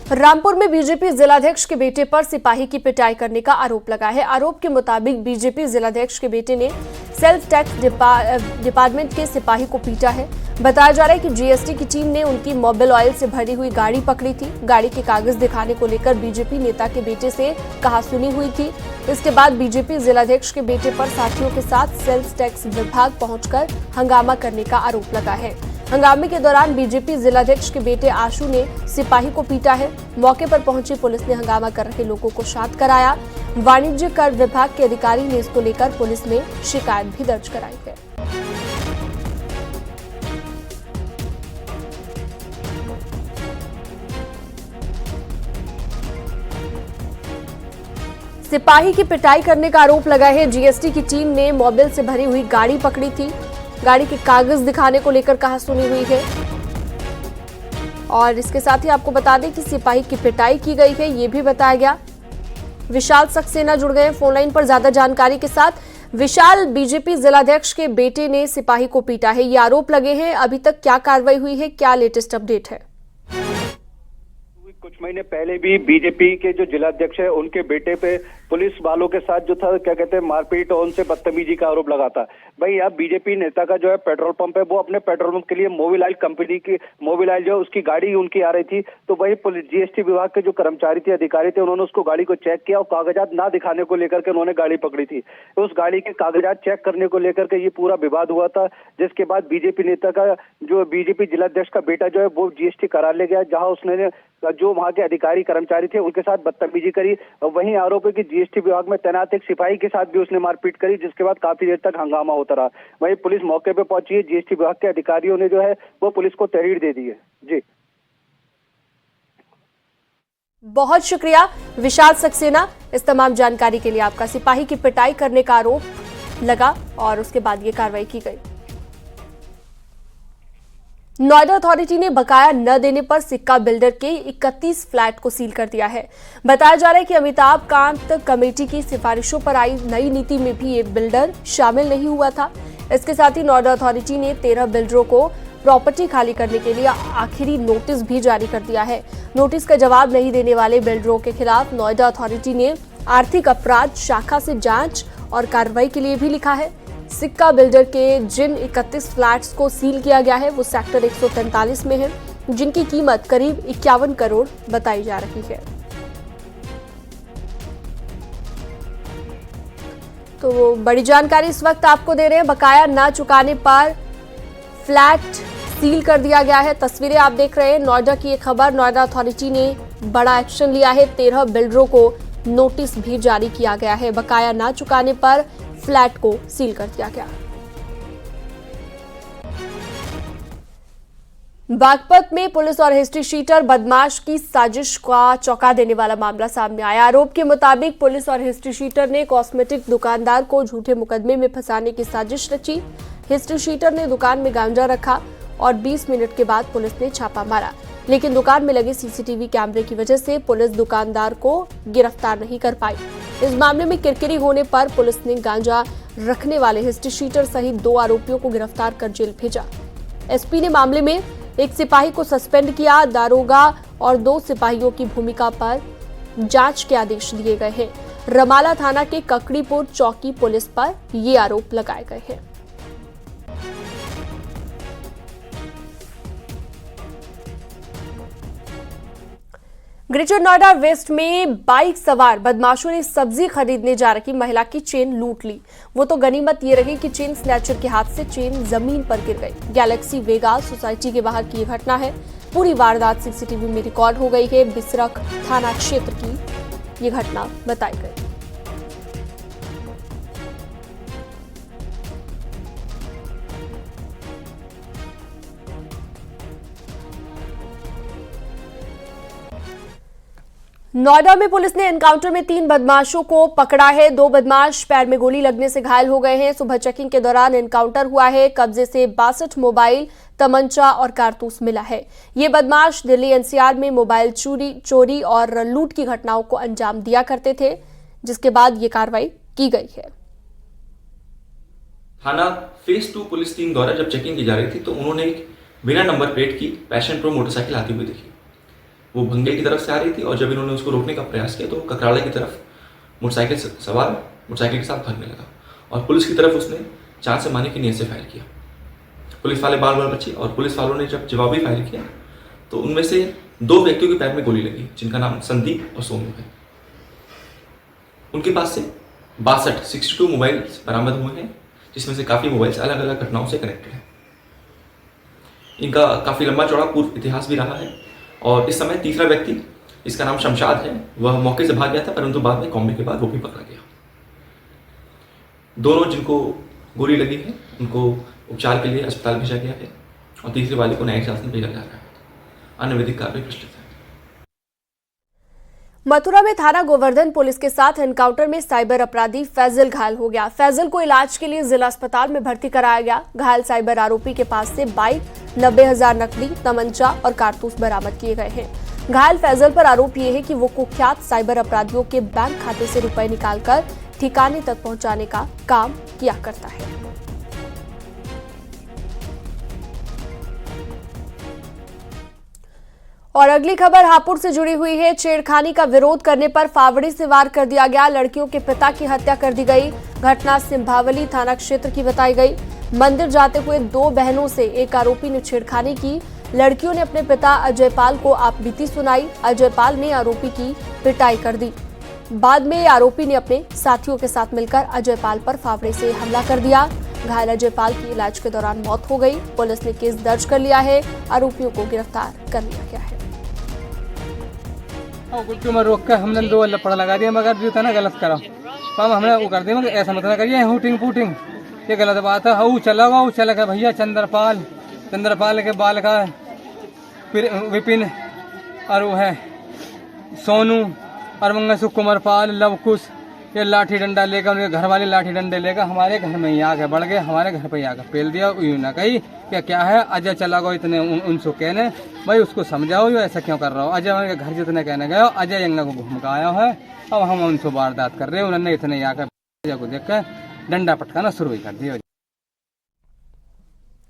रामपुर में बीजेपी जिलाध्यक्ष के बेटे पर सिपाही की पिटाई करने का आरोप लगा है। आरोप के मुताबिक बीजेपी जिलाध्यक्ष के बेटे ने सेल्फ टैक्स डिपार्टमेंट के सिपाही को पीटा है। बताया जा रहा है कि जीएसटी की टीम ने उनकी मोबिल ऑयल से भरी हुई गाड़ी पकड़ी थी। गाड़ी के कागज दिखाने को लेकर बीजेपी नेता के बेटे से कहासुनी हुई थी। इसके बाद बीजेपी जिलाध्यक्ष के बेटे पर साथियों के साथ सेल्फ टैक्स विभाग पहुंचकर हंगामा करने का आरोप लगा है। हंगामे के दौरान बीजेपी जिलाध्यक्ष के बेटे आशु ने सिपाही को पीटा है। मौके पर पहुंची पुलिस ने हंगामा कर रहे लोगों को शांत कराया। वाणिज्य कर विभाग के अधिकारी ने इसको लेकर पुलिस में शिकायत भी दर्ज कराई है। सिपाही की पिटाई करने का आरोप लगा है। जीएसटी की टीम ने मोबिल से भरी हुई गाड़ी पकड़ी थी। गाड़ी के कागज दिखाने को लेकर कहासुनी हुई है। और इसके साथ ही आपको बता दें कि सिपाही की पिटाई की गई है, ये भी बताया गया। विशाल सक्सेना जुड़ गए फोन लाइन पर ज्यादा जानकारी के साथ। विशाल, बीजेपी जिलाध्यक्ष के बेटे ने सिपाही को पीटा है, ये आरोप लगे हैं। अभी तक क्या कार्रवाई हुई है, क्या लेटेस्ट अपडेट है? कुछ महीने पहले भी बीजेपी के जो जिलाध्यक्ष है उनके बेटे पे पुलिस वालों के साथ जो था क्या कहते हैं मारपीट और उनसे बदतमीजी का आरोप लगा था। भाई अब बीजेपी नेता का जो है पेट्रोल पंप है, वो अपने पेट्रोल पंप के लिए मोबिल ऑयल कंपनी की मोबिल ऑयल जो है उसकी गाड़ी उनकी आ रही थी। तो वही पुलिस जीएसटी विभाग के जो कर्मचारी थे, अधिकारी थे, उन्होंने उसको गाड़ी को चेक किया और कागजात ना दिखाने को लेकर के उन्होंने गाड़ी पकड़ी थी। उस गाड़ी के कागजात चेक करने को लेकर के ये पूरा विवाद हुआ था, जिसके बाद बीजेपी नेता का जो बीजेपी जिलाध्यक्ष का बेटा जो है वो जीएसटी कार्यालय गया, जहां उसने जो वहां के अधिकारी कर्मचारी थे उनके साथ बदतमीजी करी। और वहीं आरोप है कि जीएसटी विभाग में तैनात एक सिपाही के साथ भी उसने मारपीट करी, जिसके बाद काफी देर तक हंगामा होता रहा। वहीं पुलिस मौके पे पहुंची है। जीएसटी विभाग के अधिकारियों ने जो है वो पुलिस को तहरीर दे दी है। जी, बहुत शुक्रिया विशाल सक्सेना इस तमाम जानकारी के लिए आपका। सिपाही की पिटाई करने का आरोप लगा और उसके बाद ये कार्रवाई की गई। नोएडा अथॉरिटी ने बकाया न देने पर सिक्का बिल्डर के 31 फ्लैट को सील कर दिया है। बताया जा रहा है कि अमिताभ कांत कमेटी की सिफारिशों पर आई नई नीति में भी ये बिल्डर शामिल नहीं हुआ था। इसके साथ ही नोएडा अथॉरिटी ने 13 बिल्डरों को प्रॉपर्टी खाली करने के लिए आखिरी नोटिस भी जारी कर दिया है। नोटिस का जवाब नहीं देने वाले बिल्डरों के खिलाफ नोएडा अथॉरिटी ने आर्थिक अपराध शाखा से जांच और कार्रवाई के लिए भी लिखा है। सिक्का बिल्डर के जिन 31 फ्लैट्स को सील किया गया है वो सेक्टर 143 में है, जिनकी कीमत करीब 51 करोड़ बताई जा रही है। तो बड़ी जानकारी इस वक्त आपको दे रहे हैं। बकाया ना चुकाने पर फ्लैट सील कर दिया गया है। तस्वीरें आप देख रहे हैं। नोएडा की एक खबर, नोएडा अथॉरिटी ने बड़ा एक्शन लिया है। 13 बिल्डरों को नोटिस भी जारी किया गया है। बकाया ना चुकाने पर फ्लैट को सील कर दिया गया। बागपत में पुलिस और हिस्ट्री शीटर बदमाश की साजिश का चौंका देने वाला मामला सामने आया। आरोप के मुताबिक पुलिस और हिस्ट्री शीटर ने कॉस्मेटिक दुकानदार को झूठे मुकदमे में फंसाने की साजिश रची। हिस्ट्री शीटर ने दुकान में गांजा रखा और 20 मिनट के बाद पुलिस ने छापा मारा, लेकिन दुकान में लगे सीसीटीवी कैमरे की वजह से पुलिस दुकानदार को गिरफ्तार नहीं कर पाई। इस मामले में किरकिरी होने पर पुलिस ने गांजा रखने वाले हिस्ट्री शीटर सहित 2 आरोपियों को गिरफ्तार कर जेल भेजा। एसपी ने मामले में एक सिपाही को सस्पेंड किया। दारोगा और 2 सिपाहियों की भूमिका पर जांच के आदेश दिए गए हैं। रमाला थाना के ककड़ीपुर चौकी पुलिस पर ये आरोप लगाए गए हैं। ग्रेटर नोएडा वेस्ट में बाइक सवार बदमाशों ने सब्जी खरीदने जा रही महिला की चेन लूट ली। वो तो गनीमत ये रही कि चेन स्नैचर के हाथ से चेन जमीन पर गिर गई। गैलेक्सी वेगा सोसाइटी के बाहर की ये घटना है। पूरी वारदात सीसीटीवी में रिकॉर्ड हो गई है। बिसरख थाना क्षेत्र की ये घटना बताई गई। नोएडा में पुलिस ने एनकाउंटर में 3 बदमाशों को पकड़ा है। 2 बदमाश पैर में गोली लगने से घायल हो गए हैं। सुबह चेकिंग के दौरान एनकाउंटर हुआ है। कब्जे से 62 मोबाइल, तमंचा और कारतूस मिला है। ये बदमाश दिल्ली एनसीआर में मोबाइल चोरी और लूट की घटनाओं को अंजाम दिया करते थे, जिसके बाद ये कार्रवाई की गई है। थाना फेज 2 पुलिस टीम द्वारा जब चेकिंग की जा रही थी तो उन्होंने एक बिना नंबर प्लेट की पैशन प्रो मोटरसाइकिल आती हुई देखी। वो भंगे की तरफ से आ रही थी और जब इन्होंने उसको रोकने का प्रयास किया तो ककराड़े की तरफ मोटरसाइकिल सवार मोटरसाइकिल के साथ भागने लगा और पुलिस की तरफ उसने जान से मारने की नीयत से फायर किया। पुलिस वाले बाल बाल बचे और पुलिस वालों ने जब जवाबी फायर किया तो उनमें से 2 व्यक्तियों के पैर में गोली लगी जिनका नाम संदीप और सोनू है। उनके पास से 62 मोबाइल बरामद हुए हैं जिसमें से काफ़ी मोबाइल्स अलग अलग घटनाओं से कनेक्टेड हैं। इनका काफ़ी लंबा चौड़ा पूर्व इतिहास भी रहा है और इस समय तीसरा व्यक्ति, इसका नाम शमशाद है, वह मौके से भाग गया था परंतु बाद में कॉम्बे के बाद वो भी पकड़ा गया। दोनों जिनको गोली लगी है उनको उपचार के लिए अस्पताल भेजा गया है और तीसरे वाले को न्यायिक शासन भेजा जा रहा है। अन्य विधिक कार्रवाई प्रचलित है। मथुरा में थाना गोवर्धन पुलिस के साथ एनकाउंटर में साइबर अपराधी फैजल घायल हो गया। फैजल को इलाज के लिए जिला अस्पताल में भर्ती कराया गया। घायल साइबर आरोपी के पास से बाइक, 90,000 नकदी, तमंचा और कारतूस बरामद किए गए हैं। घायल फैजल पर आरोप यह है कि वो कुख्यात साइबर अपराधियों के बैंक खाते से रुपए निकालकर ठिकाने तक पहुंचाने का काम किया करता है। और अगली खबर हापुड़ से जुड़ी हुई है। छेड़खानी का विरोध करने पर फावड़ी से वार कर दिया गया। लड़कियों के पिता की हत्या कर दी गई। घटना सिंभावली थाना क्षेत्र की बताई गई। मंदिर जाते हुए 2 बहनों से एक आरोपी ने छेड़खानी की। लड़कियों ने अपने पिता अजयपाल को आपबीती सुनाई। अजयपाल ने आरोपी की पिटाई कर दी। बाद में आरोपी ने अपने साथियों के साथ मिलकर अजयपाल पर फावड़े से हमला कर दिया। घायल अजयपाल की इलाज के दौरान मौत हो गई। पुलिस ने केस दर्ज कर लिया है। आरोपियों को गिरफ्तार कर लिया गया है। गुल्टू में रोक कर हमने 2 लपड़ लगा दिया, मगर जो था ना गलत करा तो हमने वो कर दिया, मगर ऐसा मत ना करिए हुटिंग पुटिंग, ये गलत बात है। वो चला गया भैया चंद्रपाल के बाल का विपिन और वो है सोनू और मंगसु कुमारपाल लवकुश, ये लाठी डंडा लेकर उनके घर वाले लाठी डंडे लेकर हमारे घर में ही आके बढ़ गए। हमारे घर पे ही आकर पेल दिया। यूं ना कही क्या है अजय चला गो इतने उनसे कहने भाई उसको समझाओ यो ऐसा क्यों कर रहा हो। अजय उनके घर जितने कहने गए अजय यंगा को घूम के आया है। अब हम उनसे वारदात कर रहे हैं। उन्होंने इतने आकर को देख कर डंडा पटकाना शुरू ही कर दिया।